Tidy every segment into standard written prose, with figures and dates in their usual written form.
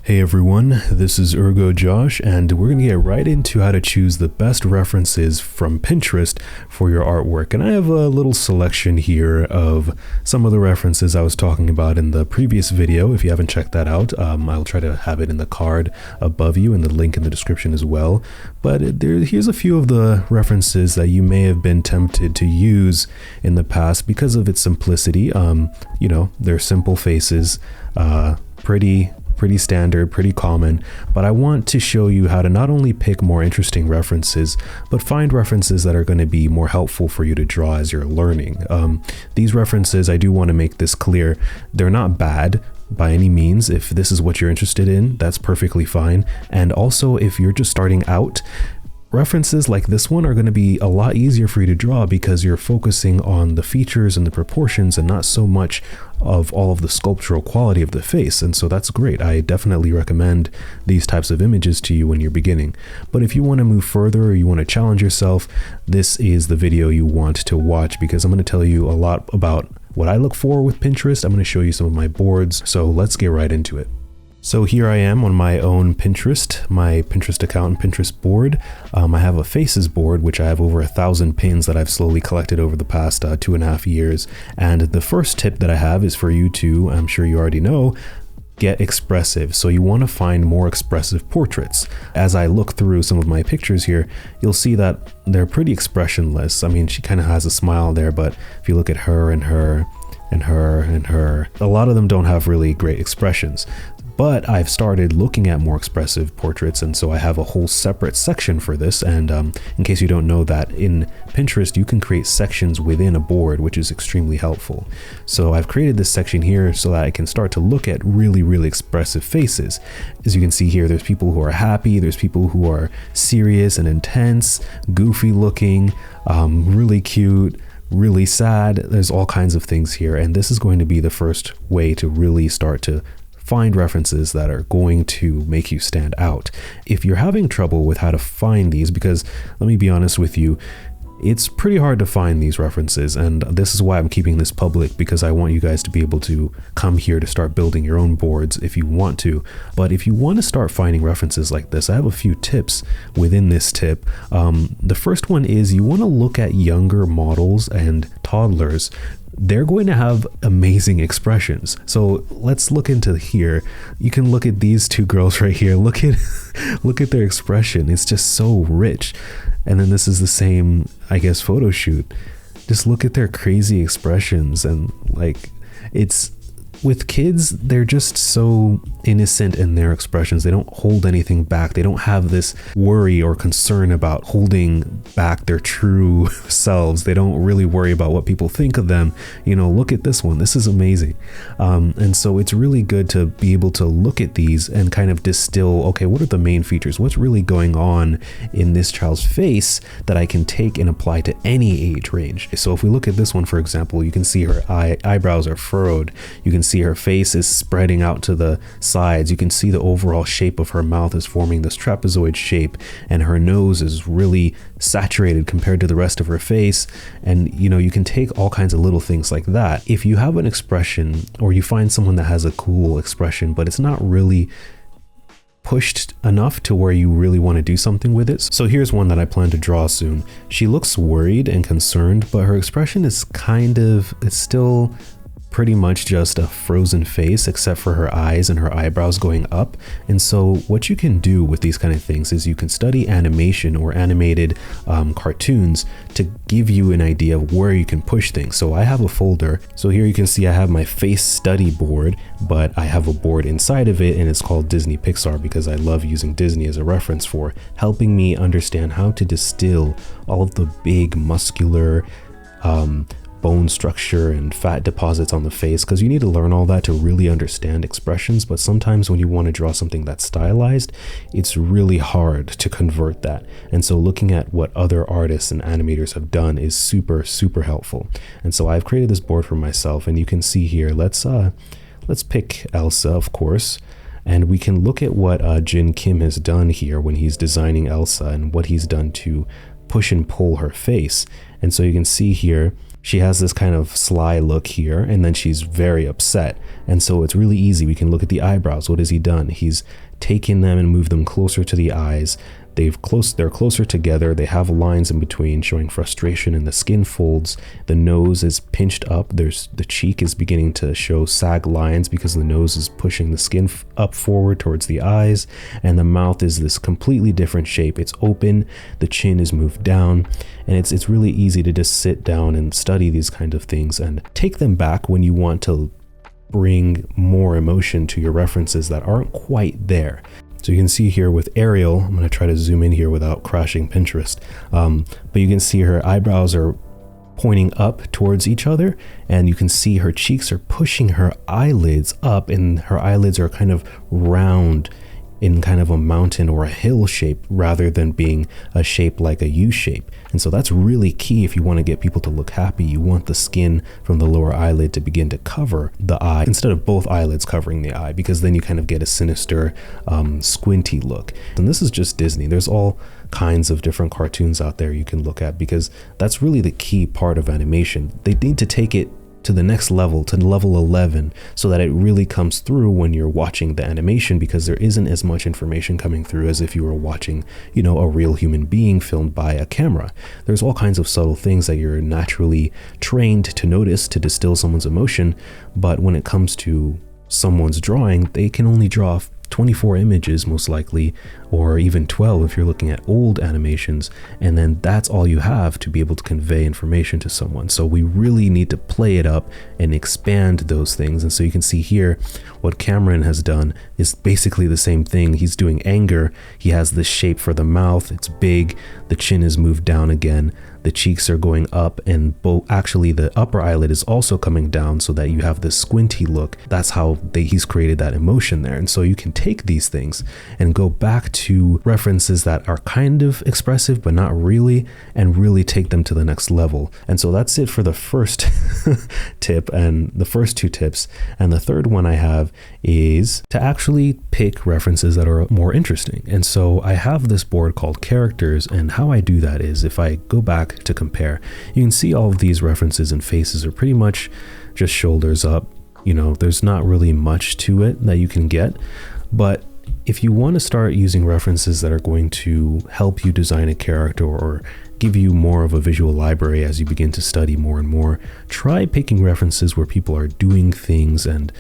Hey everyone, this is Ergo Josh, and we're going to get right into how to choose the best references from Pinterest for your artwork. And I have a little selection here of some of the references I was talking about in the previous video. If you haven't checked that out, I'll try to have it in the card above you and the link in the description as well. But here's a few of the references that you may have been tempted to use in the past because of its simplicity. They're simple faces, pretty standard, pretty common, but I want to show you how to not only pick more interesting references, but find references that are going to be more helpful for you to draw as you're learning. These references, I do want to make this clear, they're not bad by any means. If this is what you're interested in, that's perfectly fine. And also, if you're just starting out, references like this one are going to be a lot easier for you to draw because you're focusing on the features and the proportions and not so much of all of the sculptural quality of the face. And so that's great. I definitely recommend these types of images to you when you're beginning. But if you want to move further or you want to challenge yourself, this is the video you want to watch because I'm going to tell you a lot about what I look for with Pinterest. I'm going to show you some of my boards. So let's get right into it. So here I am on my own Pinterest, my Pinterest account and Pinterest board. I have a Faces board, which I have over 1,000 pins that I've slowly collected over the past 2.5 years. And the first tip that I have is for you to, I'm sure you already know, get expressive. So you want to find more expressive portraits. As I look through some of my pictures here, you'll see that they're pretty expressionless. I mean, she kind of has a smile there, but if you look at her and her and her and her, a lot of them don't have really great expressions. But I've started looking at more expressive portraits, and so I have a whole separate section for this. And in case you don't know that, in Pinterest you can create sections within a board, which is extremely helpful. So I've created this section here so that I can start to look at really expressive faces. As you can see here, there's people who are happy, there's people who are serious and intense, goofy looking, really cute, really sad. There's all kinds of things here, and this is going to be the first way to really start to find references that are going to make you stand out. If you're having trouble with how to find these, because let me be honest with you, it's pretty hard to find these references, and this is why I'm keeping this public, because I want you guys to be able to come here to start building your own boards if you want to. But if you want to start finding references like this, I have a few tips within this tip. The first one is you want to look at younger models and toddlers. They're going to have amazing expressions. So let's look into here. You can look at these two girls right here. Look at their expression. It's just so rich. And then this is the same, I guess, photo shoot. Just look at their crazy expressions, and like, it's with kids, they're just so innocent in their expressions. They don't hold anything back. They don't have this worry or concern about holding back their true selves. They don't really worry about what people think of them. Look at this one. This is amazing. And so it's really good to be able to look at these and kind of distill, okay, what are the main features? What's really going on in this child's face that I can take and apply to any age range? So if we look at this one, for example, you can see her eyebrows are furrowed. You can see her face is spreading out to the sides. You can see the overall shape of her mouth is forming this trapezoid shape, and her nose is really saturated compared to the rest of her face. And you can take all kinds of little things like that. If you have an expression, or you find someone that has a cool expression, but it's not really pushed enough to where you really want to do something with it. So here's one that I plan to draw soon. She looks worried and concerned, but her expression is it's still pretty much just a frozen face, except for her eyes and her eyebrows going up. And so what you can do with these kind of things is you can study animation or animated cartoons to give you an idea of where you can push things. So I have a folder. So here you can see I have my face study board, but I have a board inside of it, and it's called Disney Pixar because I love using Disney as a reference for helping me understand how to distill all of the big muscular bone structure and fat deposits on the face, because you need to learn all that to really understand expressions. But sometimes when you want to draw something that's stylized, it's really hard to convert that. And so looking at what other artists and animators have done is super helpful. And so I've created this board for myself, and you can see here, let's pick Elsa, of course. And we can look at what Jin Kim has done here when he's designing Elsa, and what he's done to push and pull her face. And so you can see here, she has this kind of sly look here, and then she's very upset. And so it's really easy. We can look at the eyebrows. What has he done? He's taken them and moved them closer to the eyes. They're closer together. They have lines in between showing frustration, and the skin folds. The nose is pinched up. The cheek is beginning to show sag lines because the nose is pushing the skin up forward towards the eyes, and the mouth is this completely different shape. It's open, the chin is moved down, and it's really easy to just sit down and study these kind of things and take them back when you want to bring more emotion to your references that aren't quite there. So you can see here with Ariel, I'm going to try to zoom in here without crashing Pinterest, but you can see her eyebrows are pointing up towards each other, and you can see her cheeks are pushing her eyelids up, and her eyelids are kind of round in kind of a mountain or a hill shape rather than being a shape like a U shape. And so that's really key if you want to get people to look happy. You want the skin from the lower eyelid to begin to cover the eye instead of both eyelids covering the eye, because then you kind of get a sinister, squinty look. And this is just Disney. There's all kinds of different cartoons out there you can look at, because that's really the key part of animation. They need to take it to the next level, to level 11, so that it really comes through when you're watching the animation, because there isn't as much information coming through as if you were watching, you know, a real human being filmed by a camera. There's all kinds of subtle things that you're naturally trained to notice to distill someone's emotion, but when it comes to someone's drawing, they can only draw 24 images most likely, or even 12 if you're looking at old animations, and then that's all you have to be able to convey information to someone. So we really need to play it up and expand those things. And so you can see here what Cameron has done is basically the same thing. He's doing anger. He has this shape for the mouth. It's big. The chin is moved down again. The cheeks are going up, and actually the upper eyelid is also coming down, so that you have this squinty look. That's how he's created that emotion there. And so you can take these things and go back to references that are kind of expressive but not really, and really take them to the next level. And so that's it for the first tip and the first two tips. And the third one I have is to actually pick references that are more interesting. And so I have this board called characters, and how I do that is if I go back to compare, you can see all of these references and faces are pretty much just shoulders up. You know, there's not really much to it that you can get, but if you want to start using references that are going to help you design a character or give you more of a visual library as you begin to study more and more, try picking references where people are doing things and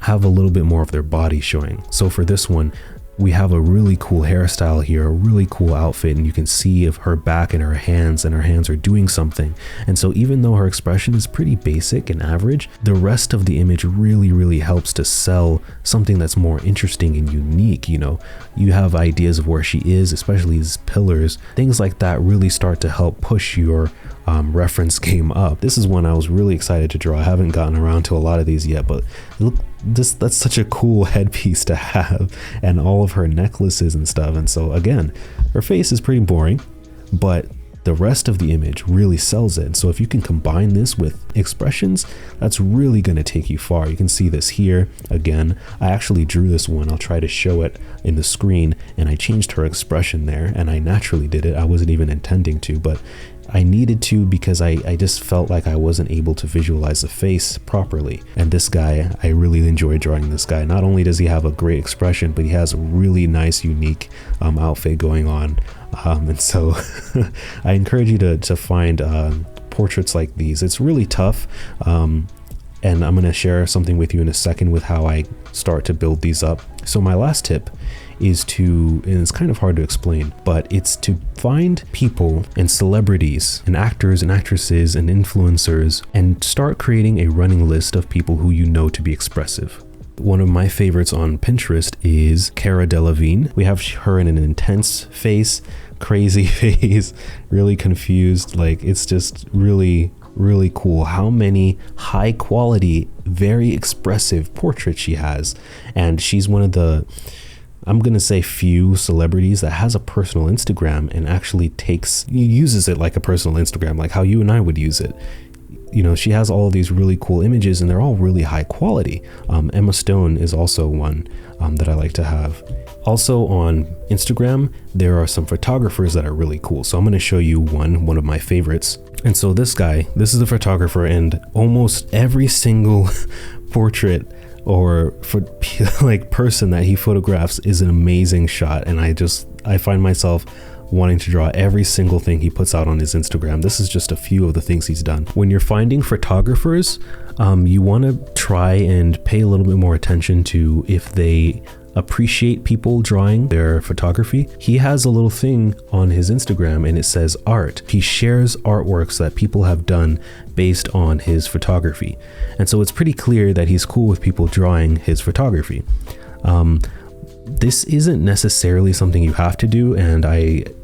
have a little bit more of their body showing. So for this one, we have a really cool hairstyle here, a really cool outfit, and you can see of her back and her hands are doing something. And so even though her expression is pretty basic and average, the rest of the image really helps to sell something that's more interesting and unique. You know, you have ideas of where she is, especially these pillars, things like that really start to help push your reference game up. This is one I was really excited to draw. I haven't gotten around to a lot of these yet, but look, that's such a cool headpiece to have, and all of her necklaces and stuff. And so again, her face is pretty boring, but the rest of the image really sells it. So if you can combine this with expressions, that's really going to take you far. You can see this here. Again, I actually drew this one. I'll try to show it in the screen, and I changed her expression there, and I naturally did it. I wasn't even intending to, but I needed to, because I just felt like I wasn't able to visualize the face properly. And this guy, I really enjoy drawing this guy. Not only does he have a great expression, but he has a really nice, unique outfit going on. And so I encourage you to find portraits like these. It's really tough. And I'm going to share something with you in a second with how I start to build these up. So my last tip is and it's kind of hard to explain, but it's to find people and celebrities and actors and actresses and influencers and start creating a running list of people who you know to be expressive. One of my favorites on Pinterest is Cara Delevingne. We have her in an intense face, crazy face, really confused. Like, it's just really cool how many high quality, very expressive portraits she has. And she's one of the, I'm gonna say, few celebrities that has a personal Instagram and actually uses it like a personal Instagram, like how you and I would use it. You know, she has all of these really cool images, and they're all really high quality. Emma Stone is also one that I like to have. Also on Instagram, there are some photographers that are really cool. So I'm going to show you one of my favorites. And so this is a photographer, and almost every single portrait or like person that he photographs is an amazing shot. And I find myself wanting to draw every single thing he puts out on his Instagram. This is just a few of the things he's done. When you're finding photographers, you want to try and pay a little bit more attention to if they appreciate people drawing their photography. He has a little thing on his Instagram and it says art. He shares artworks that people have done based on his photography. And so it's pretty clear that he's cool with people drawing his photography. This isn't necessarily something you have to do, and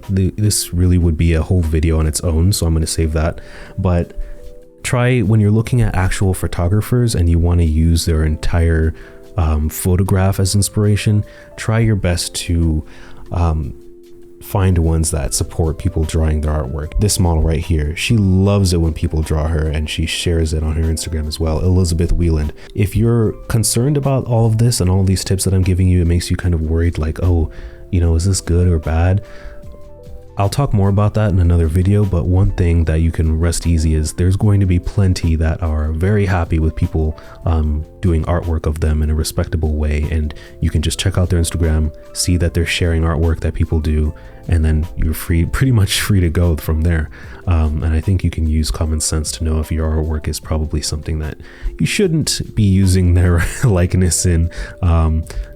this really would be a whole video on its own, so I'm going to save that. But try, when you're looking at actual photographers and you want to use their entire photograph as inspiration, try your best to find ones that support people drawing their artwork. This model right here, she loves it when people draw her, and she shares it on her Instagram as well, Elizabeth Wieland. If you're concerned about all of this and all these tips that I'm giving you, it makes you kind of worried, like, oh, you know, is this good or bad? I'll talk more about that in another video, but one thing that you can rest easy is there's going to be plenty that are very happy with people doing artwork of them in a respectable way, and you can just check out their Instagram, see that they're sharing artwork that people do, and then you're pretty much free to go from there. And I think you can use common sense to know if your artwork is probably something that you shouldn't be using their likeness in,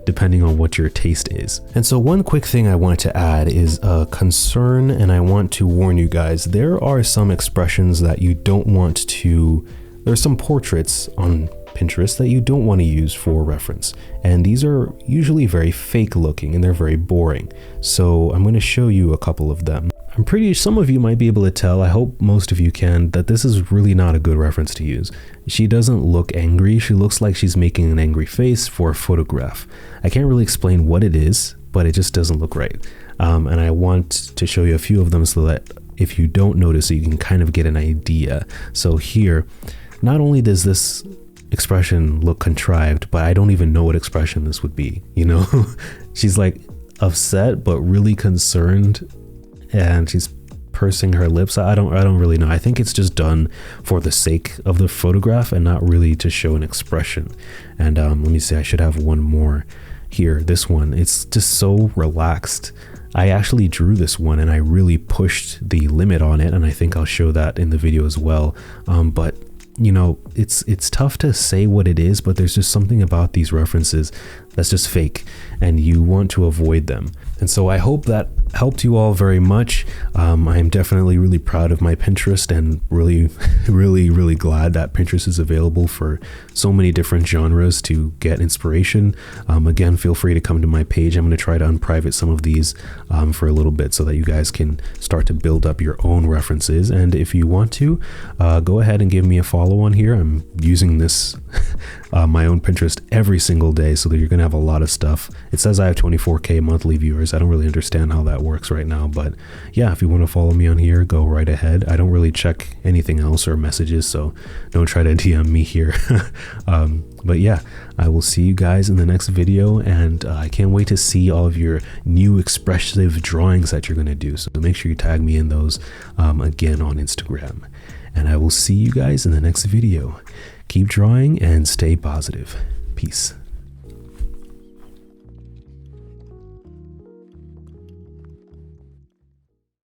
depending on what your taste is. And so one quick thing I wanted to add is a concern, and I want to warn you guys, there are some expressions that you don't want to, there's some portraits on Pinterest that you don't want to use for reference, and these are usually very fake looking and they're very boring. So I'm going to show you a couple of them. I'm pretty, some of you might be able to tell, I hope most of you can, that this is really not a good reference to use. She doesn't look angry, she looks like she's making an angry face for a photograph. I can't really explain what it is, but it just doesn't look right. And I want to show you a few of them so that if you don't notice it, you can kind of get an idea. So here, not only does this expression look contrived, but I don't even know what expression this would be, you know? She's like upset but really concerned, and she's pursing her lips. I don't really know. I think it's just done for the sake of the photograph and not really to show an expression. And let me see, I should have one more here. This one, it's just so relaxed. I actually drew this one and I really pushed the limit on it, and I think I'll show that in the video as well. But you know, it's tough to say what it is, but there's just something about these references that's just fake, and you want to avoid them. And so I hope that helped you all very much. I am definitely really proud of my Pinterest, and really glad that Pinterest is available for so many different genres to get inspiration. Again, feel free to come to my page. I'm going to try to unprivate some of these for a little bit so that you guys can start to build up your own references. And if you want to, go ahead and give me a follow on here. I'm using this my own Pinterest every single day, so that you're gonna have a lot of stuff. It says I have 24k monthly viewers. I don't really understand how that works right now, but yeah, if you want to follow me on here, go right ahead. I don't really check anything else or messages, so don't try to DM me here. But yeah, I will see you guys in the next video, and I can't wait to see all of your new expressive drawings that you're gonna do, so make sure you tag me in those again on Instagram. And I will see you guys in the next video. Keep drawing and stay positive. Peace.